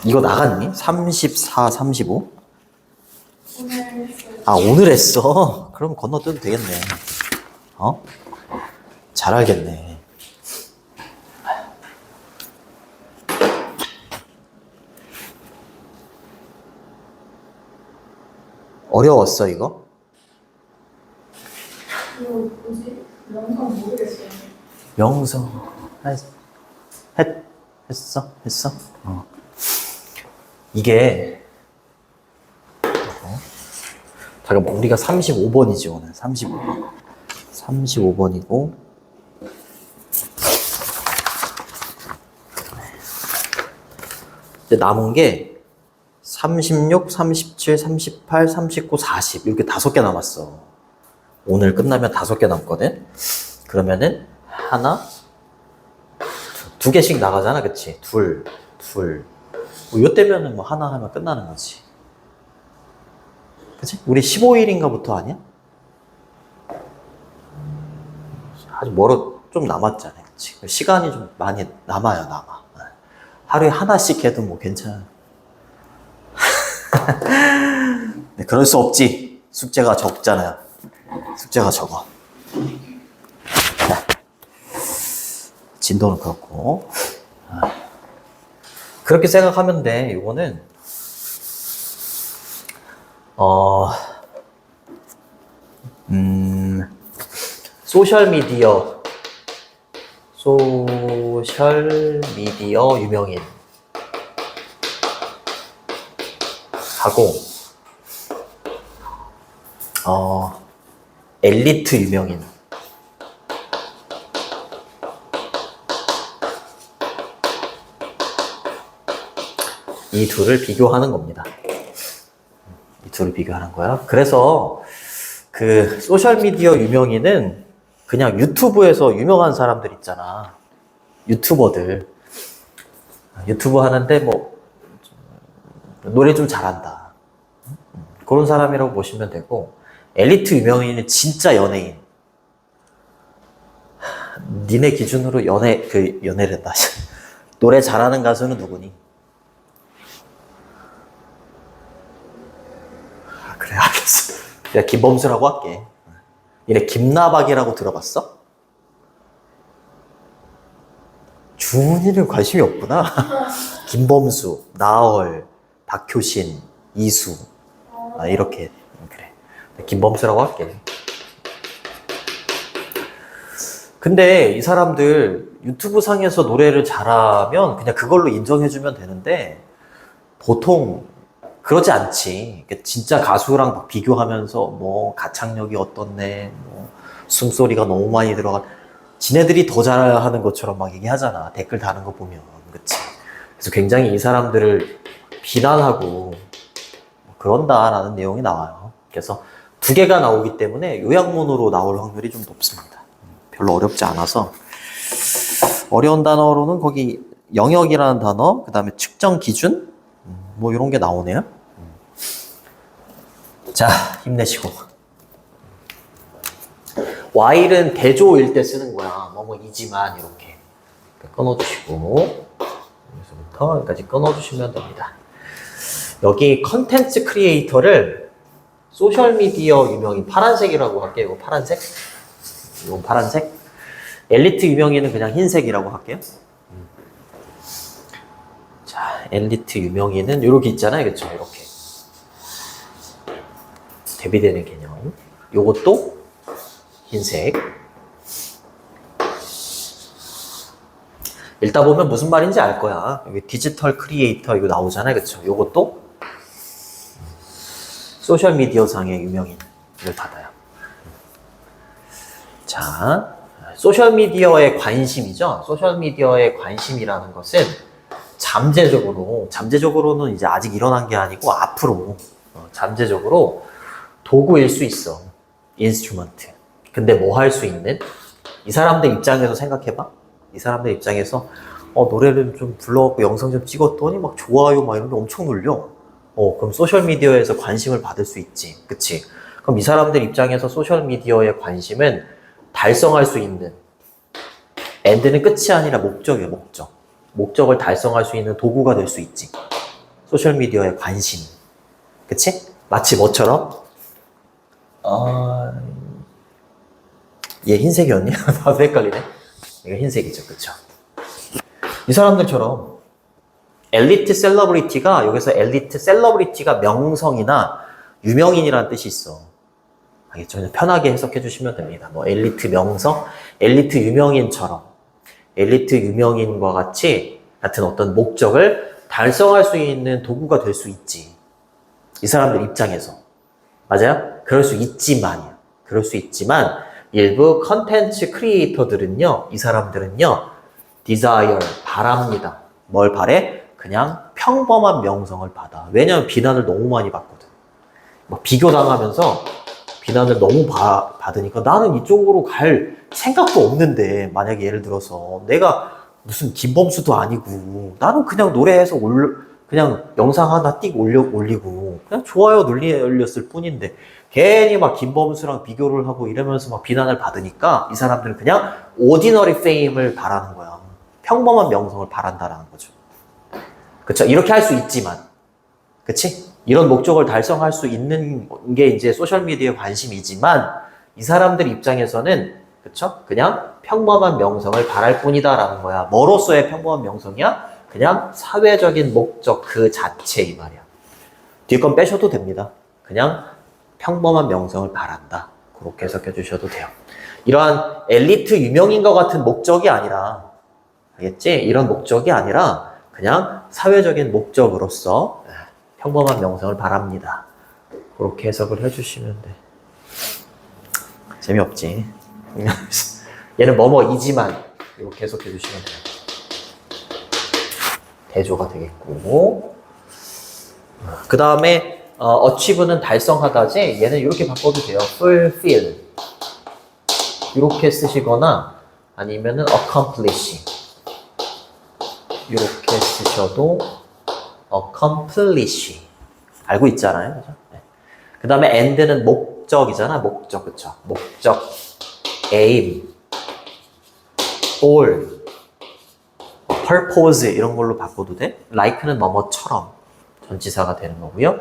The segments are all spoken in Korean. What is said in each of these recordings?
이거 나갔니? 34, 35? 오늘 했어요. 아, 오늘 했어? 그럼 건너뛰어도 되겠네. 어? 잘 알겠네. 어려웠어, 이거? 이거 뭐지? 영상 모르겠어요. 명성. 했어? 했어? 어. 이게, 잠깐만, 우리가 35번이지, 오늘. 35번. 35번이고, 이제 남은 게 36, 37, 38, 39, 40 이렇게 5개 남았어. 오늘 끝나면 5개 남거든. 그러면은 하나, 2개씩 나가잖아, 그치? 둘. 뭐 요때면은 뭐 하나 하면 끝나는 거지. 그치? 우리 15일인가부터 아니야? 아직 좀 남았잖아, 그치? 시간이 좀 많이 남아. 하루에 하나씩 해도 뭐 괜찮아. 네, 그럴 수 없지. 숙제가 적잖아요. 숙제가 적어. 자, 진도는 그렇고. 그렇게 생각하면 돼. 이거는 소셜미디어 유명인 하고 엘리트 유명인 이 둘을 비교하는 겁니다. 이 둘을 비교하는 거야. 그래서 그 소셜미디어 유명인은 그냥 유튜브에서 유명한 사람들 있잖아. 유튜버들. 유튜브 하는데 뭐 노래 좀 잘한다. 그런 사람이라고 보시면 되고, 엘리트 유명인은 진짜 연예인. 니네 기준으로 연예래다. 노래 잘하는 가수는 누구니? 아, 그래, 알겠어. 내가 김범수라고 할게. 니네 김나박이라고 들어봤어? 주은이는 관심이 없구나. 김범수, 나얼, 박효신, 이수. 이렇게. 그래. 김범수라고 할게. 근데 이 사람들 유튜브 상에서 노래를 잘하면 그냥 그걸로 인정해주면 되는데 보통 그러지 않지. 진짜 가수랑 막 비교하면서 뭐 가창력이 어떻네, 뭐 숨소리가 너무 많이 들어간, 지네들이 더 잘하는 것처럼 막 얘기하잖아. 댓글 다는 거 보면. 그치? 그래서 굉장히 이 사람들을 비난하고 그런다라는 내용이 나와요. 그래서 2개가 나오기 때문에 요약문으로 나올 확률이 좀 높습니다. 별로 어렵지 않아서. 어려운 단어로는 거기 영역이라는 단어, 그 다음에 측정 기준, 뭐 이런 게 나오네요. 자, 힘내시고. while은 대조일 때 쓰는 거야. 뭐이지만 이렇게 끊어주시고, 여기서부터 여기까지 끊어주시면 됩니다. 여기 컨텐츠 크리에이터를 소셜미디어 유명인 파란색이라고 할게요. 이거 파란색. 이건 파란색. 엘리트 유명인은 그냥 흰색이라고 할게요. 자, 엘리트 유명인은 이렇게 있잖아요. 그렇죠? 이렇게 대비되는 개념. 요것도 흰색. 읽다 보면 무슨 말인지 알 거야. 여기 디지털 크리에이터 이거 나오잖아요. 그렇죠? 요것도 소셜미디어 상의 유명인을 받아요. 자, 소셜미디어의 관심이죠. 소셜미디어의 관심이라는 것은 잠재적으로는 이제 아직 일어난 게 아니고 앞으로 잠재적으로 도구일 수 있어. 인스트루먼트. 근데 뭐 할 수 있는? 이 사람들 입장에서 생각해봐. 이 사람들 입장에서 노래를 좀 불러갖고 영상 좀 찍었더니 막 좋아요 막 이런 게 엄청 눌려. 그럼 소셜미디어에서 관심을 받을 수 있지. 그치? 그럼 이 사람들 입장에서 소셜미디어의 관심은 달성할 수 있는, 엔드는 끝이 아니라 목적이에요. 목적을 달성할 수 있는 도구가 될 수 있지. 소셜미디어에 관심. 그치? 마치 뭐처럼? 얘 흰색이었니? 나도 헷갈리네. 얘가 흰색이죠. 그쵸? 이 사람들처럼 엘리트 셀러브리티가, 여기서 엘리트 셀러브리티가 명성이나 유명인이라는 뜻이 있어. 알겠죠? 그냥 편하게 해석해 주시면 됩니다. 뭐 엘리트 명성, 엘리트 유명인처럼, 엘리트 유명인과 같은 어떤 목적을 달성할 수 있는 도구가 될 수 있지. 이 사람들 입장에서. 맞아요? 그럴 수 있지만이요. 그럴 수 있지만 일부 컨텐츠 크리에이터들은요, 이 사람들은요, desire, 바랍니다. 뭘 바래? 그냥 평범한 명성을 받아. 왜냐면 비난을 너무 많이 받거든. 막 비교당하면서 비난을 너무 받으니까 나는 이쪽으로 갈 생각도 없는데, 만약에 예를 들어서 내가 무슨 김범수도 아니고 나는 그냥 노래해서 그냥 영상 하나 띡 올리고 그냥 좋아요 눌렸을 뿐인데 괜히 막 김범수랑 비교를 하고 이러면서 막 비난을 받으니까 이 사람들은 그냥 오디너리 페임을 바라는 거야. 평범한 명성을 바란다라는 거죠. 그쵸? 이렇게 할 수 있지만, 그치? 이런 목적을 달성할 수 있는 게 이제 소셜미디어에 관심이지만 이 사람들 입장에서는, 그쵸? 그냥 평범한 명성을 바랄 뿐이다라는 거야. 뭐로서의 평범한 명성이야? 그냥 사회적인 목적 그 자체, 이 말이야. 뒤에 건 빼셔도 됩니다. 그냥 평범한 명성을 바란다. 그렇게 해석해 주셔도 돼요. 이러한 엘리트 유명인과 같은 목적이 아니라, 알겠지? 이런 목적이 아니라 그냥 사회적인 목적으로서 평범한 명성을 바랍니다. 그렇게 해석을 해주시면 돼. 재미없지? 얘는 뭐뭐이지만 이렇게 해석해 주시면 돼요. 대조가 되겠고, 그 다음에 achieve는 달성하다지, 얘는 이렇게 바꿔도 돼요. fulfill 이렇게 쓰시거나 아니면은 accomplish 이렇게 쓰셔도 accomplish 알고 있잖아요, 그죠? 네. 그 다음에 end는 목적이잖아, 목적, 그쵸? 목적, aim, goal, purpose 이런 걸로 바꿔도 돼. like는 뭐뭐처럼 전치사가 되는 거고요.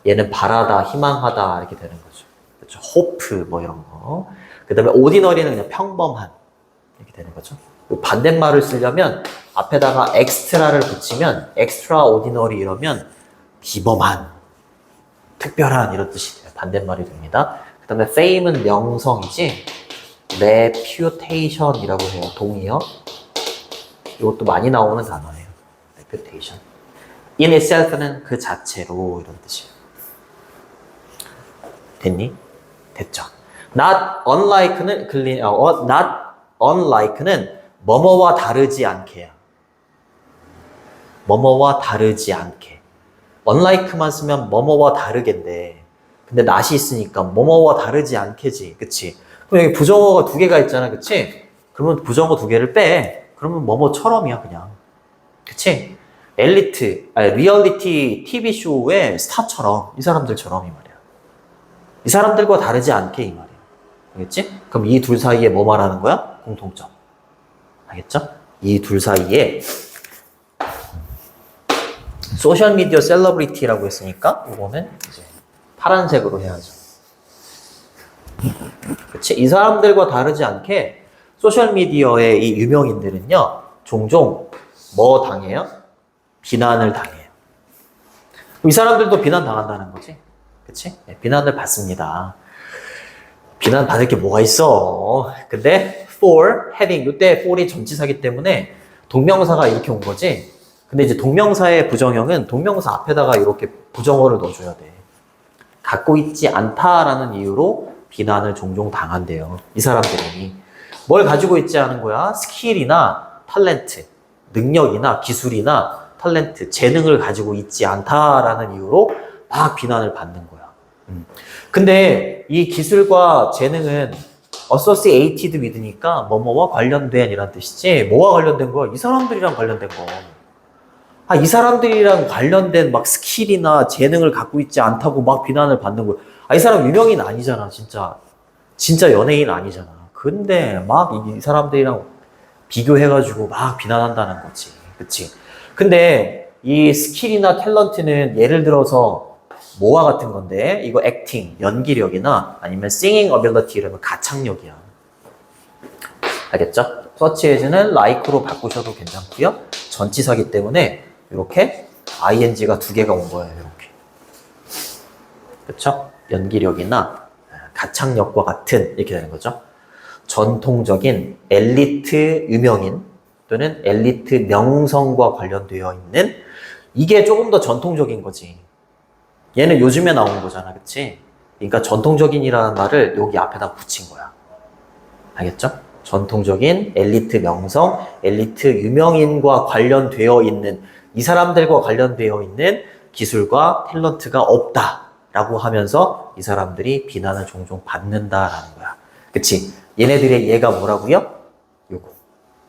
얘는 바라다, 희망하다 이렇게 되는 거죠. 그렇죠? hope 뭐 이런 거. 그 다음에 ordinary는 그냥 평범한 이렇게 되는 거죠. 반대말을 쓰려면 앞에다가 extra를 붙이면 extraordinary 이러면 비범한, 특별한 이런 뜻이 돼요. 반대말이 됩니다. 그 다음에 fame은 명성이지, reputation이라고 해요. 동의어. 이것도 많이 나오는 단어예요. reputation. in itself는 그 자체로 이런 뜻이에요. 됐니? 됐죠. not unlike는 뭐뭐와 다르지 않게야. 뭐뭐와 다르지 않게. unlike만 쓰면 뭐뭐와 다르겠는데, 근데 not이 있으니까 뭐뭐와 다르지 않게지, 그치? 그럼 여기 부정어가 두 개가 있잖아, 그치? 그러면 부정어 두 개를 빼. 그러면 뭐뭐처럼이야, 그냥. 그치? 리얼리티 TV쇼의 스타처럼, 이 사람들처럼 이 말이야. 이 사람들과 다르지 않게 이 말이야. 알겠지? 그럼 이 둘 사이에 뭐 말하는 거야? 공통점. 알겠죠? 이 둘 사이에 소셜미디어 셀러브리티라고 했으니까 이거는 이제 파란색으로 해야죠. 그치? 이 사람들과 다르지 않게 소셜미디어의 이 유명인들은요, 종종 뭐 당해요? 비난을 당해요. 이 사람들도 비난 당한다는 거지. 그치? 네, 비난을 받습니다. 비난 받을 게 뭐가 있어. 근데 for, having, 이때 for이 전치사기 때문에 동명사가 이렇게 온 거지. 근데 이제 동명사의 부정형은 동명사 앞에다가 이렇게 부정어를 넣어줘야 돼. 갖고 있지 않다라는 이유로 비난을 종종 당한대요. 이 사람들이. 뭘 가지고 있지 않은 거야? 스킬이나 탤런트, 능력이나 기술이나 탤런트, 재능을 가지고 있지 않다라는 이유로 막 비난을 받는 거야. 근데 이 기술과 재능은 associated with니까 뭐뭐와 관련된 이란 뜻이지, 뭐와 관련된 거야? 이 사람들이랑 관련된 거. 이 사람들이랑 관련된 막 스킬이나 재능을 갖고 있지 않다고 막 비난을 받는 거야. 이 사람 유명인 아니잖아, 진짜 연예인 아니잖아. 근데 막 이 사람들이랑 비교해가지고 막 비난한다는 거지. 그치? 근데 이 스킬이나 탤런트는 예를 들어서 뭐와 같은 건데, 이거 acting, 연기력이나 아니면 singing ability 이러면 가창력이야. 알겠죠? such as는 like로 바꾸셔도 괜찮고요. 전치사기 때문에 이렇게 ing가 두 개가 온 거예요. 이렇게. 그렇죠? 연기력이나 가창력과 같은 이렇게 되는 거죠. 전통적인 엘리트 유명인 또는 엘리트 명성과 관련되어 있는 이게 조금 더 전통적인 거지. 얘는 요즘에 나온 거잖아, 그치? 그러니까 전통적인이라는 말을 여기 앞에다 붙인 거야. 알겠죠? 전통적인 엘리트 명성, 엘리트 유명인과 관련되어 있는 이 사람들과 관련되어 있는 기술과 탤런트가 없다라고 하면서 이 사람들이 비난을 종종 받는다라는 거야. 그치? 얘네들의 얘가 뭐라고요? 요거.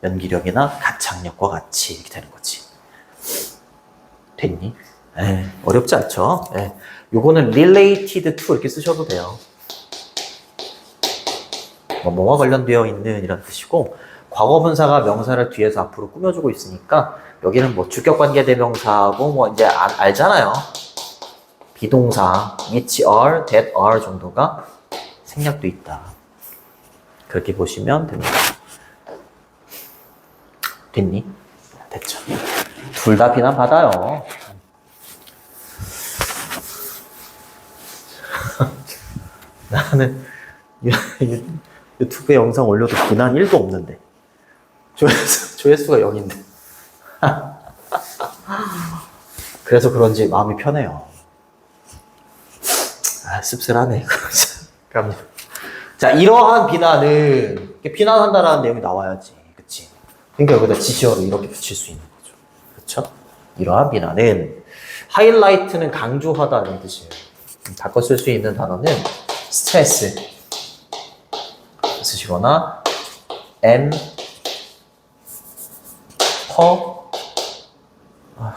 연기력이나 가창력과 같이 이렇게 되는 거지. 됐니? 어렵지 않죠? 요거는 related to 이렇게 쓰셔도 돼요. 뭐와 관련되어 있는 이런 뜻이고, 과거분사가 명사를 뒤에서 앞으로 꾸며주고 있으니까 여기는 뭐 주격관계대명사하고 뭐 이제 알잖아요. 비동사 which are, that are 정도가 생략돼 있다. 그렇게 보시면 됩니다. 됐니? 됐죠. 둘 다 비난 받아요. 나는 유튜브에 영상 올려도 비난 1도 없는데 조회수가 0인데 그래서 그런지 마음이 편해요. 씁쓸하네. 자, 이러한 비난은 비난한다라는 내용이 나와야지, 그치? 그러니까 여기다 지시어로 이렇게 붙일 수 있는 거죠. 그렇죠? 이러한 비난은 하이라이트는 강조하다 이런 뜻이에요. 바꿔 쓸 수 있는 단어는 스트레스 쓰시거나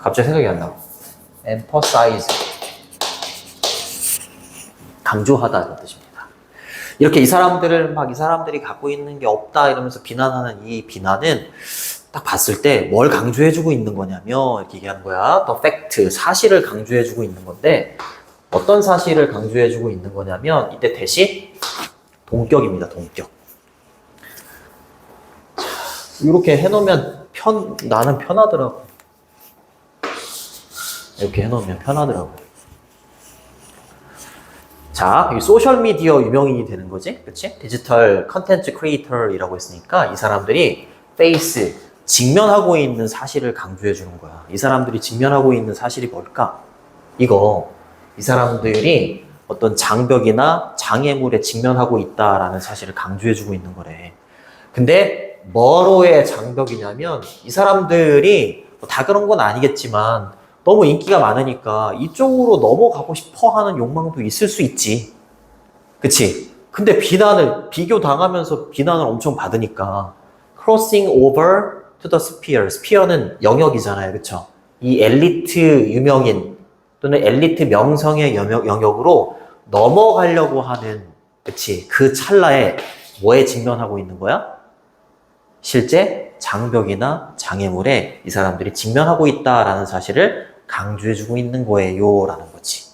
갑자기 생각이 안 나. emphasize 강조하다 이런 뜻입니다. 이렇게 이 사람들이 갖고 있는 게 없다 이러면서 비난하는 이 비난은 딱 봤을 때 뭘 강조해주고 있는 거냐면 이렇게 얘기하는 거야. The fact, 사실을 강조해주고 있는 건데 어떤 사실을 강조해주고 있는 거냐면 이때 대신 동격입니다. 동격. 이렇게 해놓으면 나는 편하더라고. 이렇게 해놓으면 편하더라고. 자, 이 소셜미디어 유명인이 되는 거지, 그치? 디지털 컨텐츠 크리에이터이라고 했으니까 이 사람들이 페이스, 직면하고 있는 사실을 강조해 주는 거야. 이 사람들이 직면하고 있는 사실이 뭘까? 이 사람들이 어떤 장벽이나 장애물에 직면하고 있다라는 사실을 강조해 주고 있는 거래. 근데 뭐로의 장벽이냐면 이 사람들이 다 그런 건 아니겠지만 너무 인기가 많으니까 이쪽으로 넘어가고 싶어 하는 욕망도 있을 수 있지. 그치? 근데 비교 당하면서 비난을 엄청 받으니까 crossing over to the sphere. 스피어는 영역이잖아요. 그쵸? 이 엘리트 유명인 또는 엘리트 명성의 영역으로 넘어가려고 하는, 그치? 그 찰나에 뭐에 직면하고 있는 거야? 실제 장벽이나 장애물에 이 사람들이 직면하고 있다라는 사실을 강조해주고 있는 거예요 라는 거지.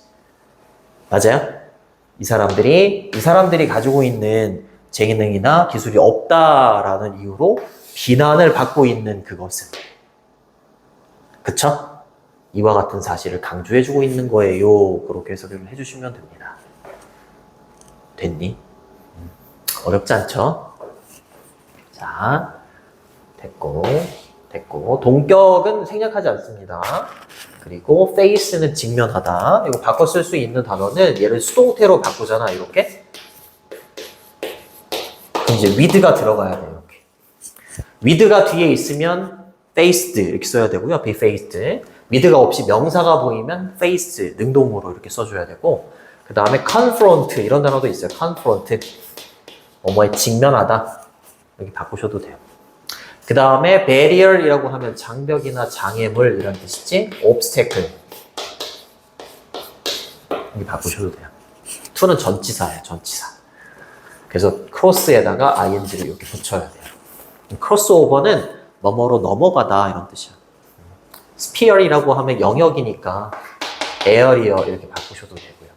맞아요? 이 사람들이 가지고 있는 재능이나 기술이 없다라는 이유로 비난을 받고 있는 그것은, 그쵸? 이와 같은 사실을 강조해주고 있는 거예요. 그렇게 해석을 해주시면 됩니다. 됐니? 어렵지 않죠? 자, 됐고. 동격은 생략하지 않습니다. 그리고 face는 직면하다. 이거 바꿔 쓸 수 있는 단어는 얘를 수동태로 바꾸잖아, 이렇게. 그럼 이제 with가 들어가야 돼요, 이렇게. with가 뒤에 있으면 faced 이렇게 써야 되고요, be faced. with가 없이 명사가 보이면 face, 능동으로 이렇게 써줘야 되고, 그 다음에 confront 이런 단어도 있어요. confront, 뭐뭐에 직면하다. 이렇게 바꾸셔도 돼요. 그 다음에 barrier이라고 하면 장벽이나 장애물 이런 뜻이지. obstacle 이렇게 바꾸셔도 돼요. to는 전치사예요. 전치사. 그래서 cross에다가 ing를 이렇게 붙여야 돼요. crossover는 뭐뭐로 넘어가다 이런 뜻이야. 스피어이라고 하면 영역이니까 에어리어 이렇게 바꾸셔도 되고요.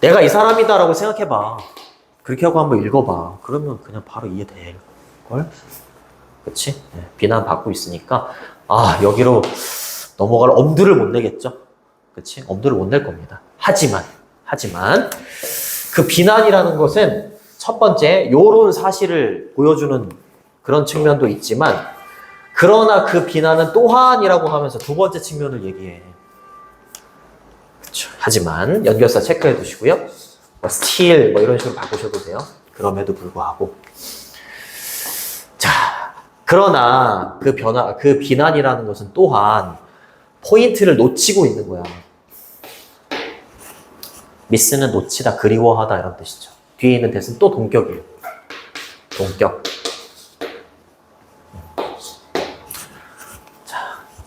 내가 이 사람이다라고 생각해봐. 그렇게 하고 한번 읽어봐. 그러면 그냥 바로 이해될걸? 그치? 네, 비난 받고 있으니까 여기로 넘어갈 엄두를 못 내겠죠? 그치? 엄두를 못 낼 겁니다. 하지만 그 비난이라는 것은 첫 번째 요런 사실을 보여주는 그런 측면도 있지만 그러나 그 비난은 또한이라고 하면서 두 번째 측면을 얘기해. 그쵸? 하지만 연결사 체크해 두시고요. still 이런 식으로 바꾸셔도 돼요. 그럼에도 불구하고 자, 그러나 그 비난이라는 것은 또한 포인트를 놓치고 있는 거야. 미스는 놓치다, 그리워하다 이런 뜻이죠. 뒤에 있는 대신 또 동격이에요. 동격. 자,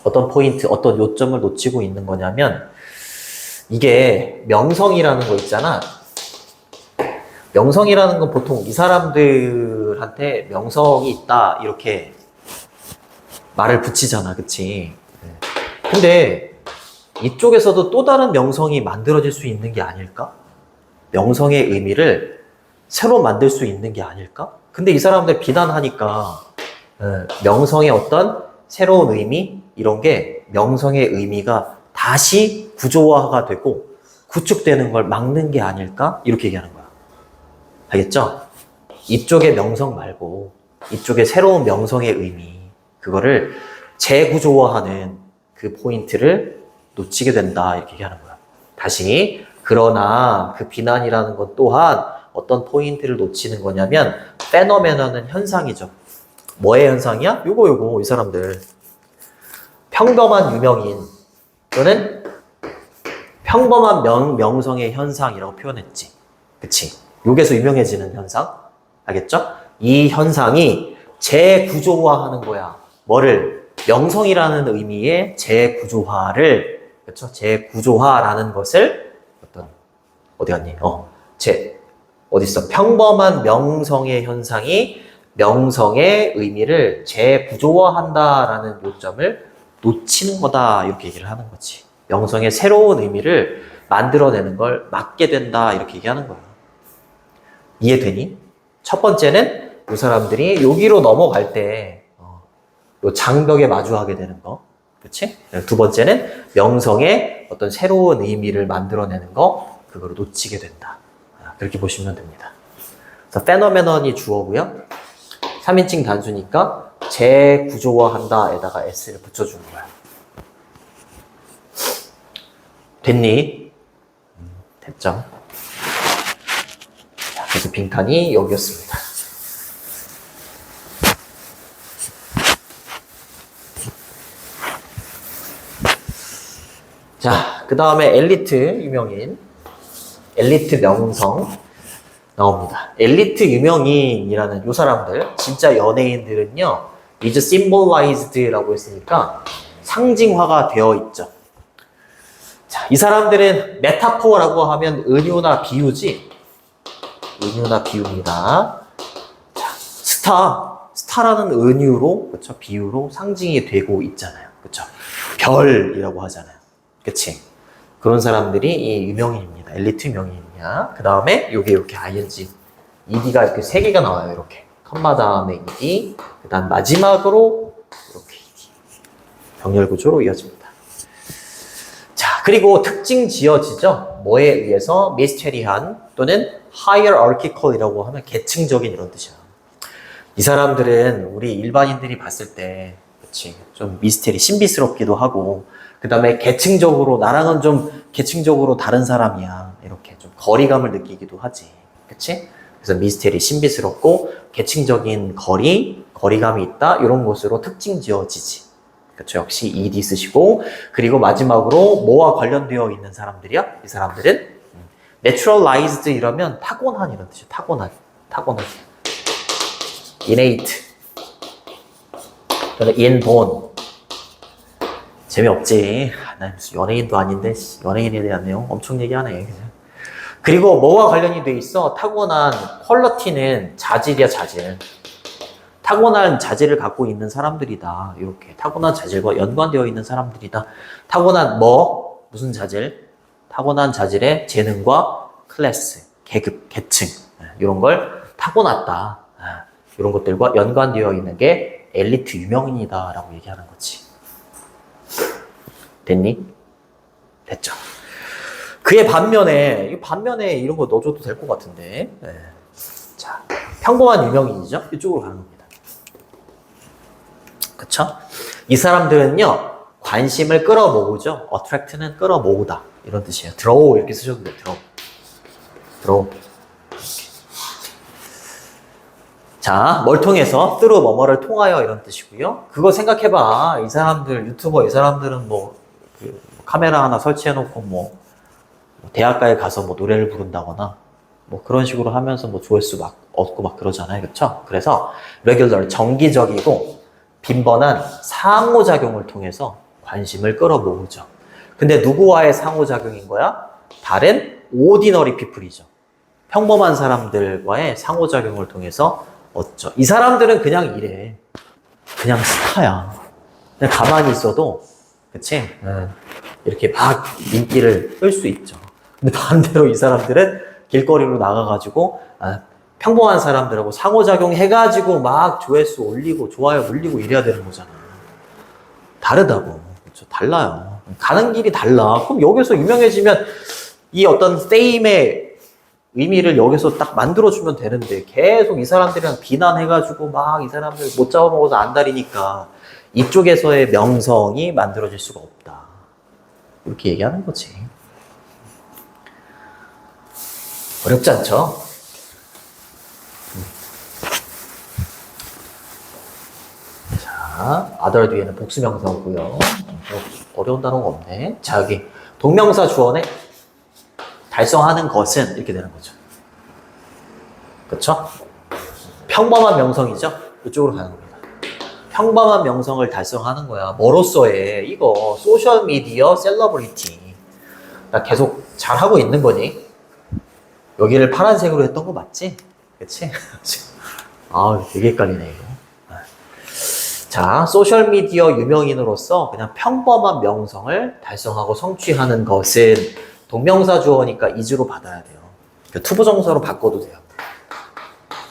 어떤 포인트, 어떤 요점을 놓치고 있는 거냐면 이게 명성이라는 거 있잖아. 명성이라는 건 보통 이 사람들한테 명성이 있다 이렇게 말을 붙이잖아, 그치? 근데 이쪽에서도 또 다른 명성이 만들어질 수 있는 게 아닐까? 명성의 의미를 새로 만들 수 있는 게 아닐까? 근데 이 사람들 비난하니까 명성의 어떤 새로운 의미 이런 게 명성의 의미가 다시 구조화가 되고 구축되는 걸 막는 게 아닐까? 이렇게 얘기하는 거야. 알겠죠? 이쪽의 명성 말고 이쪽의 새로운 명성의 의미 그거를 재구조화하는 그 포인트를 놓치게 된다 이렇게 얘기하는 거야. 다시 그러나 그 비난이라는 것 또한 어떤 포인트를 놓치는 거냐면 페노메넌은 현상이죠. 뭐의 현상이야? 요거 이 사람들 평범한 유명인 또는 평범한 명성의 현상이라고 표현했지. 그치? 여기서 유명해지는 현상 알겠죠? 이 현상이 재구조화하는 거야. 뭐를? 명성이라는 의미의 재구조화를 그렇죠? 재구조화라는 것을 어디 갔니? 어디 있어? 평범한 명성의 현상이 명성의 의미를 재구조화한다라는 요점을 놓치는 거다 이렇게 얘기를 하는 거지. 명성의 새로운 의미를 만들어내는 걸 막게 된다 이렇게 얘기하는 거야. 이해되니? 첫 번째는 이 사람들이 여기로 넘어갈 때 요 장벽에 마주하게 되는 거. 그치? 두 번째는 명성의 어떤 새로운 의미를 만들어내는 거, 그거를 놓치게 된다. 그렇게 보시면 됩니다. 그래서 페노메넌이 주어고요. 3인칭 단수니까 재구조화한다에다가 s를 붙여주는 거야. 됐니? 됐죠? 자, 그래서 빈칸이 여기였습니다. 자, 그 다음에 엘리트 유명인, 엘리트 명성 나옵니다. 엘리트 유명인이라는 요 사람들, 진짜 연예인들은요, is symbolized라고 했으니까 상징화가 되어 있죠. 자, 이 사람들은 메타포라고 하면 은유나 비유지, 은유나 비유입니다. 자, 스타라는 은유로, 그쵸, 비유로 상징이 되고 있잖아요. 그쵸, 별이라고 하잖아요. 그치? 그런 사람들이 이 유명인입니다. 엘리트 유명인이냐. 그 다음에 요게 이렇게 ing. ed가 이렇게 3개가 나와요. 이렇게. 컴마 다음에 ed. 그 다음 마지막으로 이렇게 ed. 병렬 구조로 이어집니다. 자, 그리고 특징 지어지죠? 뭐에 의해서 미스테리한 또는 hierarchical이라고 하면 계층적인 이런 뜻이야. 이 사람들은 우리 일반인들이 봤을 때, 그치? 좀 미스테리, 신비스럽기도 하고, 그 다음에 계층적으로 나랑은 좀 계층적으로 다른 사람이야 이렇게 좀 거리감을 느끼기도 하지. 그치? 그래서 미스테리 신비스럽고 계층적인 거리감이 있다 이런 것으로 특징 지어지지. 그쵸? 역시 ed 쓰시고 그리고 마지막으로 뭐와 관련되어 있는 사람들이야? 이 사람들은 naturalized 이러면 타고난 이런 뜻이야. 타고난 innate 또는 inborn. 재미없지. 나 무슨 연예인도 아닌데 연예인에 대한 내용 엄청 얘기하네. 그냥. 그리고 뭐와 관련이 돼 있어? 타고난 퀄러티는 자질이야, 자질. 타고난 자질을 갖고 있는 사람들이다. 이렇게 타고난 자질과 연관되어 있는 사람들이다. 타고난 뭐 무슨 자질? 타고난 자질의 재능과 클래스, 계급, 계층 이런 걸 타고났다. 이런 것들과 연관되어 있는 게 엘리트 유명인이다라고 얘기하는 거지. 됐니? 됐죠. 그의 반면에 이런 거 넣어줘도 될 것 같은데. 네. 자, 평범한 유명인이죠? 이쪽으로 가는 겁니다. 그쵸? 이 사람들은요, 관심을 끌어모으죠. attract는 끌어모으다. 이런 뜻이에요. draw 이렇게 쓰셔도 돼요. draw. 자, 뭘 통해서? through 뭐뭐를 통하여 이런 뜻이고요. 그거 생각해봐. 이 사람들, 유튜버 이 사람들은 뭐, 카메라 하나 설치해놓고 뭐, 대학가에 가서 뭐 노래를 부른다거나, 뭐 그런 식으로 하면서 뭐 조회수 막 얻고 막 그러잖아요. 그쵸? 그래서 regular, 정기적이고 빈번한 상호작용을 통해서 관심을 끌어모으죠. 근데 누구와의 상호작용인 거야? 다른 ordinary people이죠. 평범한 사람들과의 상호작용을 통해서 얻죠. 이 사람들은 그냥 이래. 그냥 스타야. 그냥 가만히 있어도, 그치? 이렇게 막 인기를 끌 수 있죠. 근데 반대로 이 사람들은 길거리로 나가가지고, 평범한 사람들하고 상호작용 해가지고 막 조회수 올리고, 좋아요 올리고 이래야 되는 거잖아. 다르다고. 그렇죠? 달라요. 가는 길이 달라. 그럼 여기서 유명해지면 이 어떤 페임의 의미를 여기서 딱 만들어주면 되는데 계속 이 사람들이랑 비난해가지고 막 이 사람들 못 잡아먹어서 안달이니까 이쪽에서의 명성이 만들어질 수가 없다. 이렇게 얘기하는 거지. 어렵지 않죠? 자, other 뒤에는 복수명사고요. 어려운 단어가 없네. 자, 여기 동명사 주어에 달성하는 것은 이렇게 되는 거죠. 그쵸? 평범한 명성이죠? 이쪽으로 가는 겁니다. 평범한 명성을 달성하는 거야. 뭐로써의 이거 소셜미디어 셀러브리티. 나 계속 잘하고 있는 거니? 여기를 파란색으로 했던 거 맞지? 그치? 아, 되게 헷갈리네 이거. 자, 소셜미디어 유명인으로서 그냥 평범한 명성을 달성하고 성취하는 것은 동명사 주어니까 is로 받아야 돼요. 투부정사로 바꿔도 돼요.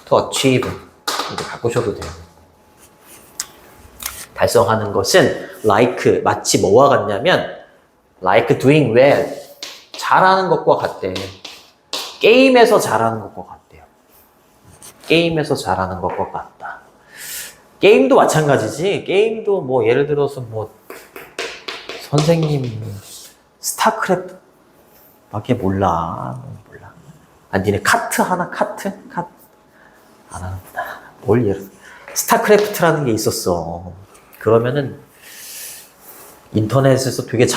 to achieve 이렇게 바꾸셔도 돼요. 달성하는 것은 like 마치 뭐와 같냐면 like doing well 잘하는 것과 같대. 게임에서 잘하는 것과 같대요. 게임에서 잘하는 것과 같다. 게임도 마찬가지지. 게임도 뭐 예를 들어서 뭐 선생님 스타크래프트 밖에 몰라. 니네 카트 하나? 카트? 안 하는구나. 뭘 예를 스타크래프트라는 게 있었어. 그러면은 인터넷에서 되게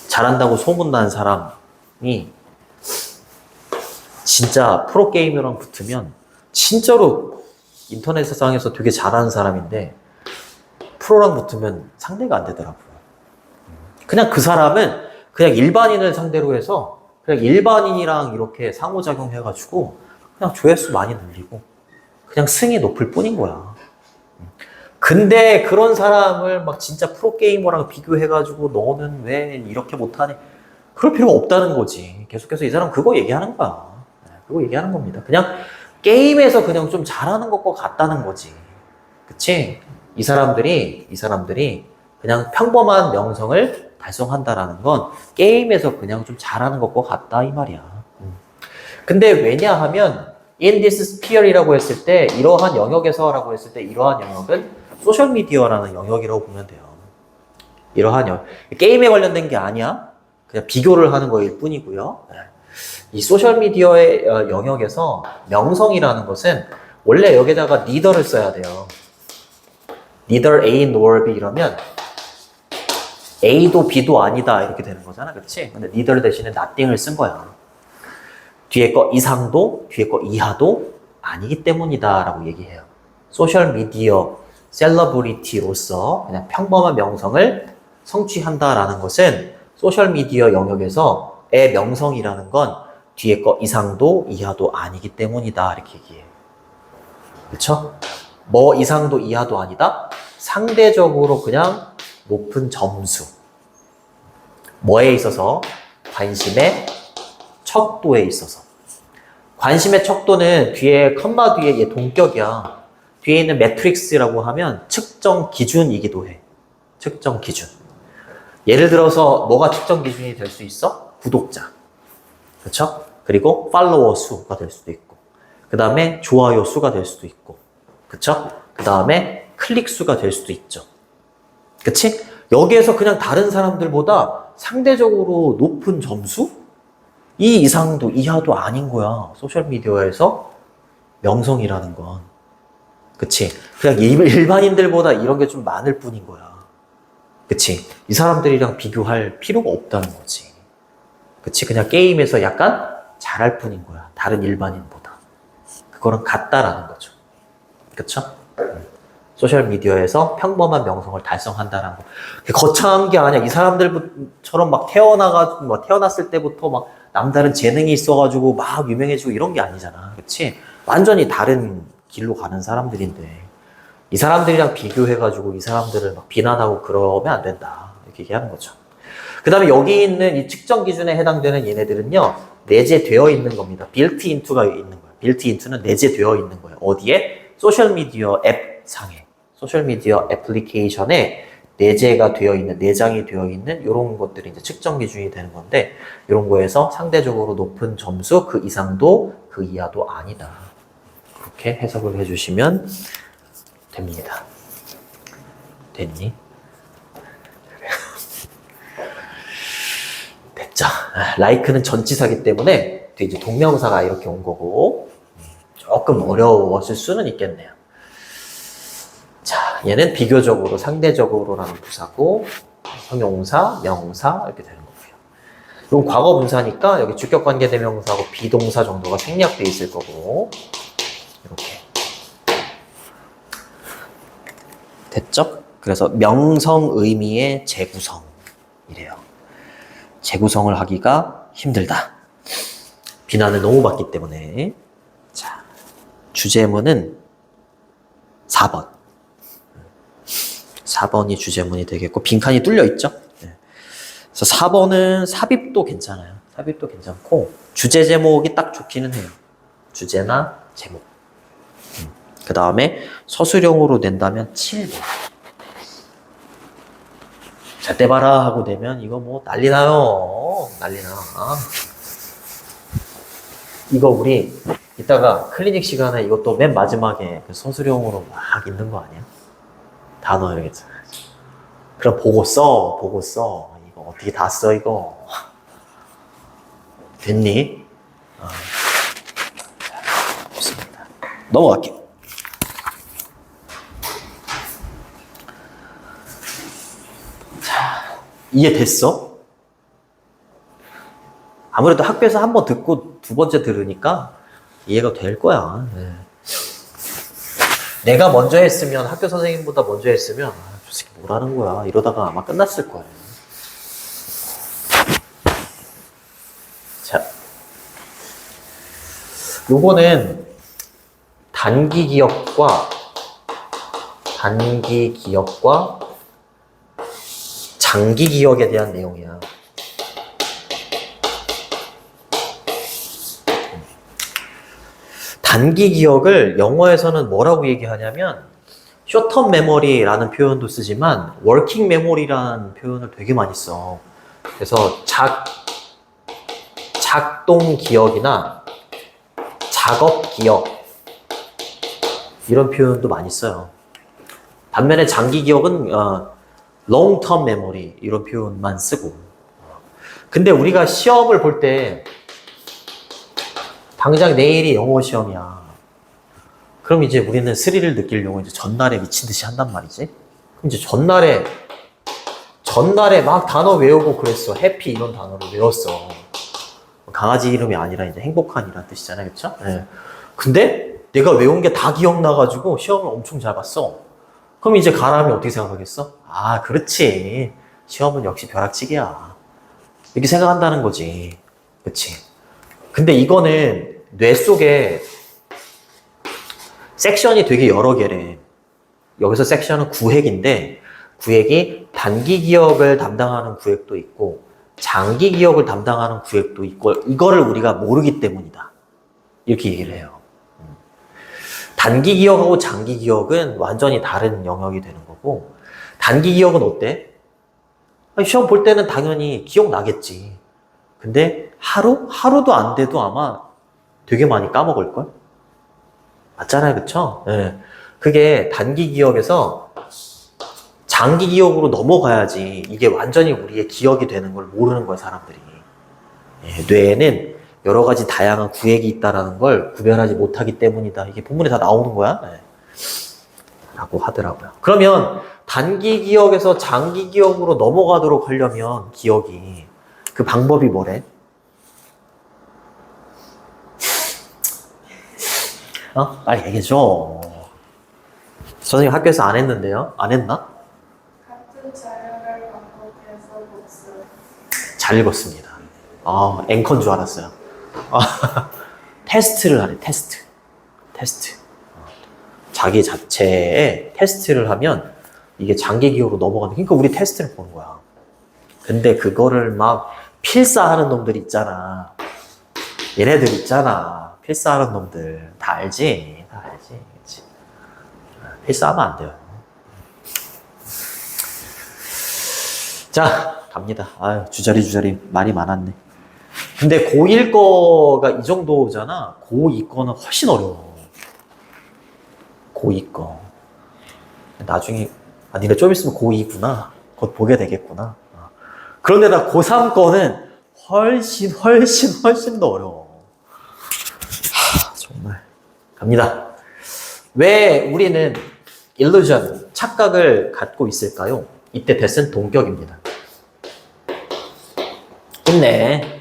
잘한다고 소문난 사람이 진짜 프로게이머랑 붙으면 진짜로 인터넷 세상에서 되게 잘하는 사람인데 프로랑 붙으면 상대가 안 되더라고요. 그냥 그 사람은 그냥 일반인을 상대로 해서 그냥 일반인이랑 이렇게 상호작용 해가지고 그냥 조회수 많이 늘리고 그냥 승이 높을 뿐인 거야. 근데 그런 사람을 막 진짜 프로게이머랑 비교해가지고 너는 왜 이렇게 못하니? 그럴 필요가 없다는 거지. 계속해서 이 사람 그거 얘기하는 거야. 그거 얘기하는 겁니다. 그냥 게임에서 그냥 좀 잘하는 것과 같다는 거지. 그치? 이 사람들이 그냥 평범한 명성을 달성한다라는 건 게임에서 그냥 좀 잘하는 것과 같다 이 말이야. 근데 왜냐하면 in this sphere이라고 했을 때 이러한 영역에서라고 했을 때 이러한 영역은 소셜미디어라는 영역이라고 보면 돼요. 이러한 영역. 게임에 관련된 게 아니야. 그냥 비교를 하는 거일 뿐이고요. 이 소셜미디어의 영역에서 명성이라는 것은 원래 여기다가 neither를 써야 돼요. neither A nor B 이러면 A도 B도 아니다 이렇게 되는 거잖아. 그렇지? 근데 neither 대신에 nothing을 쓴 거야. 뒤에 거 이상도 뒤에 거 이하도 아니기 때문이다 라고 얘기해요. 소셜미디어 셀러브리티로서 그냥 평범한 명성을 성취한다라는 것은 소셜미디어 영역에서의 명성이라는 건 뒤에 거 이상도 이하도 아니기 때문이다 이렇게 얘기해요. 그쵸? 뭐 이상도 이하도 아니다? 상대적으로 그냥 높은 점수. 뭐에 있어서? 관심의 척도에 있어서. 관심의 척도는 뒤에 컴마 뒤에 얘 동격이야. 뒤에 있는 매트릭스라고 하면 측정 기준이기도 해. 측정 기준. 예를 들어서 뭐가 측정 기준이 될 수 있어? 구독자. 그렇죠? 그리고 팔로워 수가 될 수도 있고. 그 다음에 좋아요 수가 될 수도 있고. 그렇죠? 그 다음에 클릭 수가 될 수도 있죠. 그치? 여기에서 그냥 다른 사람들보다 상대적으로 높은 점수? 이 이상도 이하도 아닌 거야. 소셜미디어에서 명성이라는 건. 그치? 그냥 일반인들보다 이런 게 좀 많을 뿐인 거야. 그치? 이 사람들이랑 비교할 필요가 없다는 거지. 그치? 그냥 게임에서 약간 잘할 뿐인 거야. 다른 일반인보다. 그거랑 같다라는 거죠. 그쵸? 소셜미디어에서 평범한 명성을 달성한다는 거. 거창한 게 아니야. 이 사람들처럼 막 태어났을 때부터 막 남다른 재능이 있어가지고 막 유명해지고 이런 게 아니잖아. 그치? 완전히 다른 길로 가는 사람들인데, 이 사람들이랑 비교해가지고 이 사람들을 막 비난하고 그러면 안 된다. 이렇게 얘기하는 거죠. 그 다음에 여기 있는 이 측정 기준에 해당되는 얘네들은요, 내재되어 있는 겁니다. built into가 있는 거예요. built into는 내재되어 있는 거예요. 어디에? 소셜미디어 앱 상에. 소셜미디어 애플리케이션에 내재가 되어 있는, 내장이 되어 있는 이런 것들이 이제 측정 기준이 되는 건데, 이런 거에서 상대적으로 높은 점수, 그 이상도 그 이하도 아니다. 그렇게 해석을 해주시면 됩니다. 됐니? 됐죠. 라이크는 전치사기 때문에 이제 동명사가 이렇게 온 거고, 조금 어려웠을 수는 있겠네요. 자, 얘는 비교적으로, 상대적으로라는 부사고, 형용사, 명사 이렇게 되는 거고요. 이건 과거 분사니까 여기 주격관계대명사하고 비동사 정도가 생략돼 있을 거고, 이렇게. 됐죠? 그래서 명성 의미의 재구성이래요. 재구성을 하기가 힘들다. 비난을 너무 받기 때문에. 자, 주제문은 4번. 4번이 주제문이 되겠고, 빈칸이 뚫려 있죠? 그래서 4번은 삽입도 괜찮아요. 삽입도 괜찮고, 주제 제목이 딱 좋기는 해요. 주제나 제목. 그 다음에 서술형으로 낸다면 7번. 잘 때 봐라 하고 되면 이거 뭐 난리 나요. 난리 나. 이거 우리 이따가 클리닉 시간에 이것도 맨 마지막에 그 서술형으로 막 읽는 거 아니야? 단어 이렇게. 그럼 보고 써. 보고 써. 이거 어떻게 다 써 이거. 됐니? 좋습니다. 넘어갈게요. 이해됐어? 아무래도 학교에서 한 번 듣고 두 번째 들으니까 이해가 될 거야. 네. 내가 먼저 했으면, 학교 선생님보다 먼저 했으면, 저 새끼 뭐라는 거야. 이러다가 아마 끝났을 거야. 자, 요거는 단기 기억과 장기 기억에 대한 내용이야. 단기 기억을 영어에서는 뭐라고 얘기하냐면 short-term memory라는 표현도 쓰지만 working memory라는 표현을 되게 많이 써. 그래서 작동 기억이나 작업 기억 이런 표현도 많이 써요. 반면에 장기 기억은 long-term memory 이런 표현만 쓰고. 근데 우리가 시험을 볼 때 당장 내일이 영어 시험이야. 그럼 이제 우리는 스릴을 느끼려고 이제 전날에 미친 듯이 한단 말이지. 그럼 이제 전날에 막 단어 외우고 그랬어. 해피 이런 단어를 외웠어. 강아지 이름이 아니라 이제 행복한이란 뜻이잖아요. 그쵸? 네. 근데 내가 외운 게 다 기억나가지고 시험을 엄청 잘 봤어. 그럼 이제 가라면 어떻게 생각하겠어? 아, 그렇지. 시험은 역시 벼락치기야. 이렇게 생각한다는 거지. 그치? 근데 이거는 뇌 속에 섹션이 되게 여러 개래. 여기서 섹션은 구획인데 구획이 단기 기억을 담당하는 구획도 있고 장기 기억을 담당하는 구획도 있고 이거를 우리가 모르기 때문이다. 이렇게 얘기를 해요. 단기 기억하고 장기 기억은 완전히 다른 영역이 되는 거고 단기 기억은 어때? 아니, 시험 볼 때는 당연히 기억나겠지. 근데 하루도 안 돼도 아마 되게 많이 까먹을걸? 맞잖아요. 그쵸? 네. 그게 단기 기억에서 장기 기억으로 넘어가야지 이게 완전히 우리의 기억이 되는 걸 모르는 거야, 사람들이. 예, 뇌에는 여러 가지 다양한 구획이 있다는 걸 구별하지 못하기 때문이다. 이게 본문에 다 나오는 거야. 네. 라고 하더라고요. 그러면 단기 기억에서 장기 기억으로 넘어가도록 하려면 기억이 그 방법이 뭐래? 빨리 얘기해줘. 선생님 학교에서 안 했는데요? 안 했나? 같은 자료를 반복해서 복습. 잘 읽었습니다. 앵커인 줄 알았어요. 테스트를 하래, 테스트. 자기 자체에 테스트를 하면 이게 장기 기억으로 넘어가는, 그러니까 우리 테스트를 보는 거야. 근데 그거를 막 필사하는 놈들 있잖아. 얘네들 있잖아. 필사하는 놈들. 다 알지? 그치? 필사하면 안 돼요. 자, 갑니다. 아유, 주저리 말이 많았네. 근데 고1 거가 이 정도잖아. 고2 거는 훨씬 어려워. 고2 거. 나중에, 니네 좀 있으면 고2구나. 곧 보게 되겠구나. 그런데다 고3 거는 훨씬 더 어려워. 정말. 갑니다. 왜 우리는 illusion, 착각을 갖고 있을까요? 이때 대신 동격입니다. 힘내.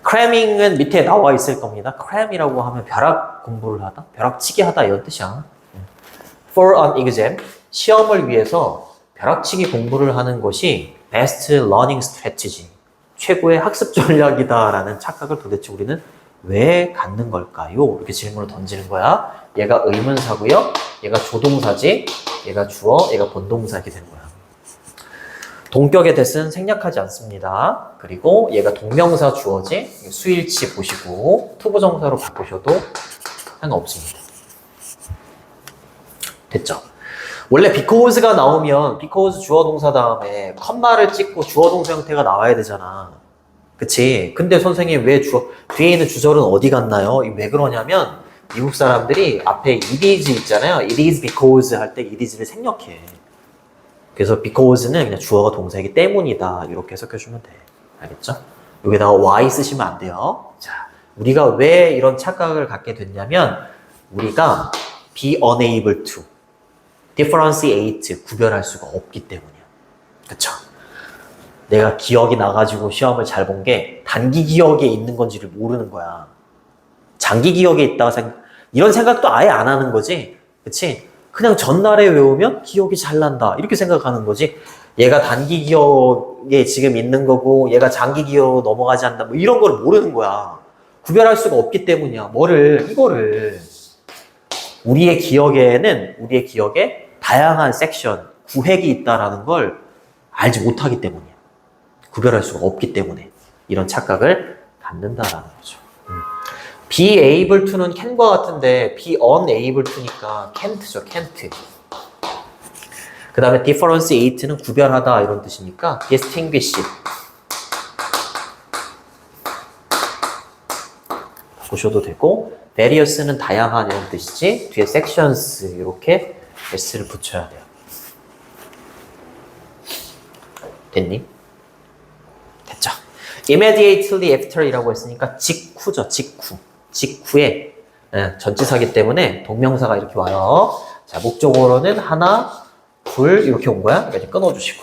cramming은 밑에 나와 있을 겁니다. cram이라고 하면 벼락 공부를 하다, 벼락치기 하다 이런 뜻이야. For an exam, 시험을 위해서 벼락치기 공부를 하는 것이 best learning strategy, 최고의 학습 전략이다라는 착각을 도대체 우리는 왜 갖는 걸까요? 이렇게 질문을 던지는 거야. 얘가 의문사고요. 얘가 조동사지. 얘가 주어, 얘가 본동사 이렇게 되는 거야. 동격의 대은 생략하지 않습니다. 그리고 얘가 동명사 주어지. 수일치 보시고 투부정사로 바꾸셔도 상관없습니다. 됐죠? 원래 because가 나오면 because 주어 동사 다음에 컴마를 찍고 주어 동사 형태가 나와야 되잖아. 그치? 근데 선생님 왜 뒤에 있는 주절은 어디 갔나요? 왜 그러냐면 미국 사람들이 앞에 it is 있잖아요. it is because 할 때 it is를 생략해. 그래서 because는 그냥 주어가 동사이기 때문이다. 이렇게 해석해주면 돼. 알겠죠? 여기다가 why 쓰시면 안 돼요. 자, 우리가 왜 이런 착각을 갖게 됐냐면 우리가 be unable to, differentiate, 구별할 수가 없기 때문이야. 그쵸? 내가 기억이 나가지고 시험을 잘 본 게 단기 기억에 있는 건지를 모르는 거야. 장기 기억에 있다가 이런 생각도 아예 안 하는 거지. 그치? 그냥 전날에 외우면 기억이 잘 난다. 이렇게 생각하는 거지. 얘가 단기 기억에 지금 있는 거고 얘가 장기 기억으로 넘어가지 않는다. 뭐 이런 걸 모르는 거야. 구별할 수가 없기 때문이야. 이거를. 우리의 기억에 다양한 섹션, 구획이 있다라는 걸 알지 못하기 때문이야. 구별할 수가 없기 때문에 이런 착각을 갖는다라는 거죠. be able to는 can과 같은데 be unable to니까 can't죠, can't. 그 다음에 differentiate는 구별하다 이런 뜻이니까 distinguish. 보셔도 되고 various는 다양한 이런 뜻이지 뒤에 sections 이렇게 s를 붙여야 돼요. 됐니? 됐죠? immediately after이라고 했으니까 직후죠, 직후에 전치사기 때문에 동명사가 이렇게 와요. 자, 목적어로는 하나, 둘 이렇게 온 거야. 이렇게 끊어주시고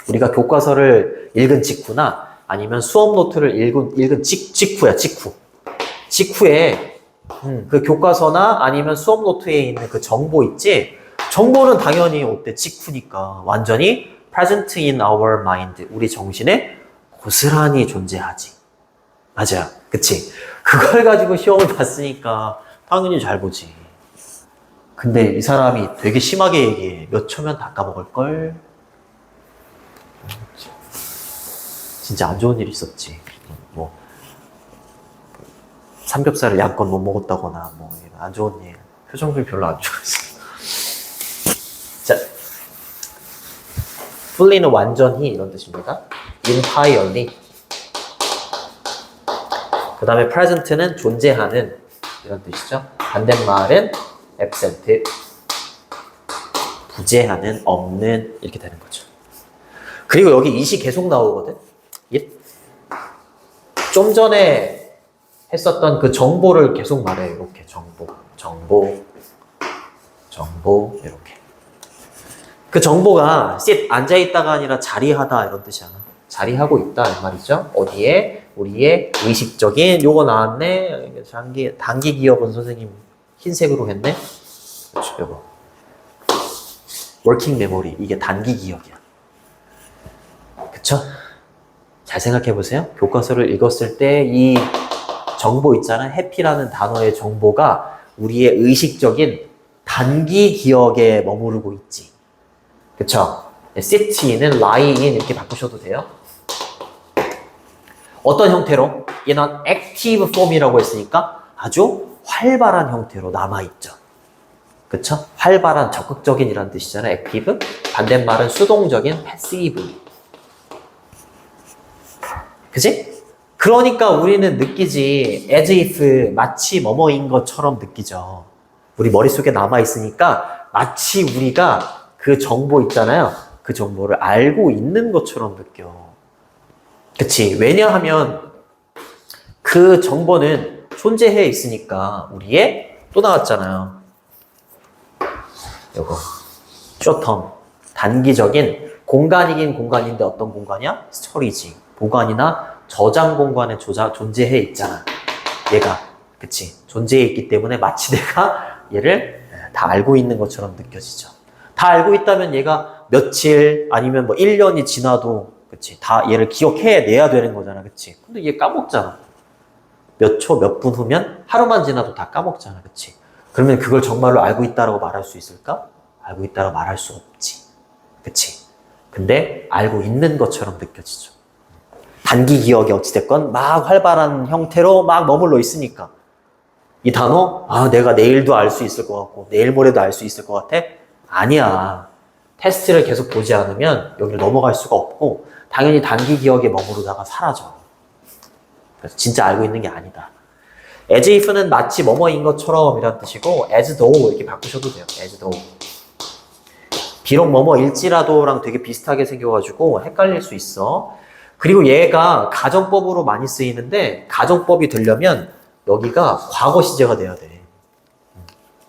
우리가 교과서를 읽은 직후나 아니면 수업 노트를 읽은 직후야. 직후에 그 교과서나 아니면 수업 노트에 있는 그 정보 있지. 정보는 당연히 어때? 직후니까 완전히 present in our mind, 우리 정신에 고스란히 존재하지. 맞아요. 그치? 그걸 가지고 시험을 봤으니까 당연히 잘 보지. 근데 이 사람이 되게 심하게 얘기해. 몇 초면 다 까먹을걸? 진짜 안 좋은 일 있었지. 뭐 삼겹살을 양껏 못 먹었다거나 뭐 안 좋은 일. 표정도 별로 안 좋았어. 자, fully는 완전히 이런 뜻입니다. entirely. 그 다음에 present는 존재하는 이런 뜻이죠. 반대말은 absent. 부재하는, 없는 이렇게 되는 거죠. 그리고 여기 이시 계속 나오거든. 좀 전에 했었던 그 정보를 계속 말해요. 이렇게 정보 이렇게. 그 정보가 sit 앉아있다가 아니라 자리하다 이런 뜻이잖아. 자리하고 있다 이 말이죠. 어디에? 우리의 의식적인 요거 나왔네. 단기 기억은 선생님 흰색으로 했네. 그렇죠, 요거. working memory 이게 단기 기억이야. 그쵸? 잘 생각해 보세요. 교과서를 읽었을 때 이 정보 있잖아요. 해피라는 단어의 정보가 우리의 의식적인 단기 기억에 머무르고 있지. 그쵸? sit는 lie in 이렇게 바꾸셔도 돼요. 어떤 형태로? 얘는 active form이라고 했으니까 아주 활발한 형태로 남아있죠. 그쵸? 활발한, 적극적인 이란 뜻이잖아요. active. 반대말은 수동적인 passive. 그치? 그러니까 우리는 느끼지 as if 마치 뭐뭐인 것처럼 느끼죠. 우리 머릿속에 남아있으니까 마치 우리가 그 정보 있잖아요. 그 정보를 알고 있는 것처럼 느껴. 그치? 왜냐하면 그 정보는 존재해 있으니까 우리의 또 나왔잖아요. 요거 short term 단기적인 공간이긴 공간인데 어떤 공간이야? 스토리지. 보관이나 저장 공간에 존재해 있잖아. 얘가. 그치? 존재해 있기 때문에 마치 내가 얘를 다 알고 있는 것처럼 느껴지죠. 다 알고 있다면 얘가 며칠 아니면 뭐 1년이 지나도 그치? 다 얘를 기억해내야 되는 거잖아. 그치? 근데 얘 까먹잖아. 몇 초, 몇 분 후면 하루만 지나도 다 까먹잖아. 그치? 그러면 그걸 정말로 알고 있다라고 말할 수 있을까? 알고 있다라고 말할 수 없지. 그치? 근데 알고 있는 것처럼 느껴지죠. 단기 기억이 어찌됐건 막 활발한 형태로 막 머물러 있으니까 이 단어 내가 내일도 알 수 있을 것 같고 내일 모레도 알 수 있을 것 같아? 아니야. 테스트를 계속 보지 않으면 여기를 넘어갈 수가 없고 당연히 단기 기억에 머무르다가 사라져. 그래서 진짜 알고 있는 게 아니다. as if는 마치 뭐뭐인 것처럼 이란 뜻이고 as though 이렇게 바꾸셔도 돼요. as though. 비록 뭐뭐일지라도랑 되게 비슷하게 생겨가지고 헷갈릴 수 있어. 그리고 얘가 가정법으로 많이 쓰이는데 가정법이 되려면 여기가 과거 시제가 돼야 돼.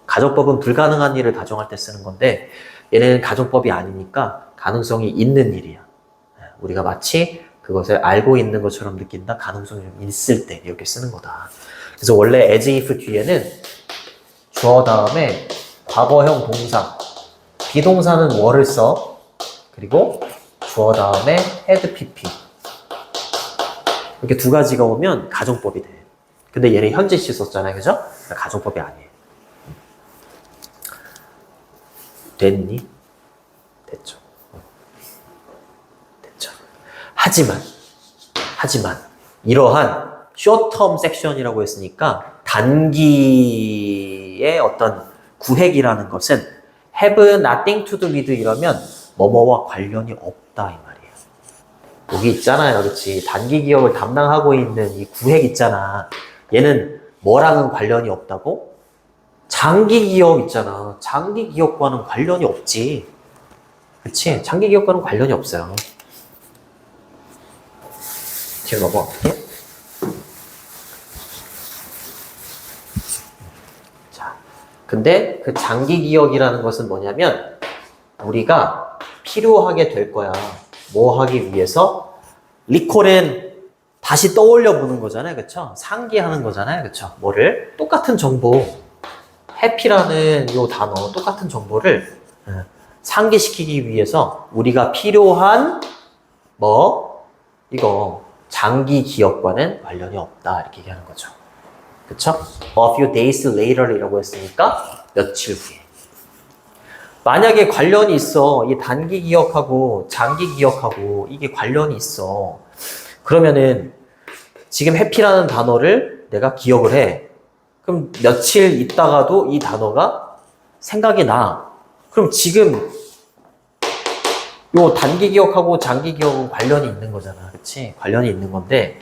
가정법은 불가능한 일을 가정할 때 쓰는 건데 얘는 가정법이 아니니까 가능성이 있는 일이야. 우리가 마치 그것을 알고 있는 것처럼 느낀다. 가능성이 좀 있을 때 이렇게 쓰는 거다. 그래서 원래 as if 뒤에는 주어 다음에 과거형 동사 비동사는 were를 써. 그리고 주어 다음에 had pp 이렇게 두 가지가 오면 가정법이 돼. 근데 얘는 현재 시 썼잖아요. 그죠? 그러니까 가정법이 아니에요. 됐니? 됐죠. 됐죠. 하지만 이러한 short-term section이라고 했으니까 단기의 어떤 구획이라는 것은 have nothing to do with 이러면 뭐뭐와 관련이 없다 이 말이에요. 여기 있잖아요. 그렇지? 단기 기억을 담당하고 있는 이 구획 있잖아. 얘는 뭐랑은 관련이 없다고? 장기 기억 있잖아. 장기 기억과는 관련이 없지. 그치? 장기 기억과는 관련이 없어요. 지금 봐봐. 어떻게? 자, 근데 그 장기 기억이라는 것은 뭐냐면 우리가 필요하게 될 거야. 뭐 하기 위해서? 리콜은 다시 떠올려 보는 거잖아요. 그쵸? 상기하는 거잖아요. 그쵸? 뭐를? 똑같은 정보. 해피라는 요 단어, 똑같은 정보를 상기시키기 위해서 우리가 필요한 이거 장기 기억과는 관련이 없다. 이렇게 얘기하는 거죠. 그쵸? A few days later이라고 했으니까 며칠 후에. 만약에 관련이 있어. 이 단기 기억하고 장기 기억하고 이게 관련이 있어. 그러면은 지금 해피라는 단어를 내가 기억을 해. 그럼 며칠 있다가도 이 단어가 생각이 나. 그럼 지금 요 단기 기억하고 장기 기억은 관련이 있는 거잖아. 그치? 관련이 있는 건데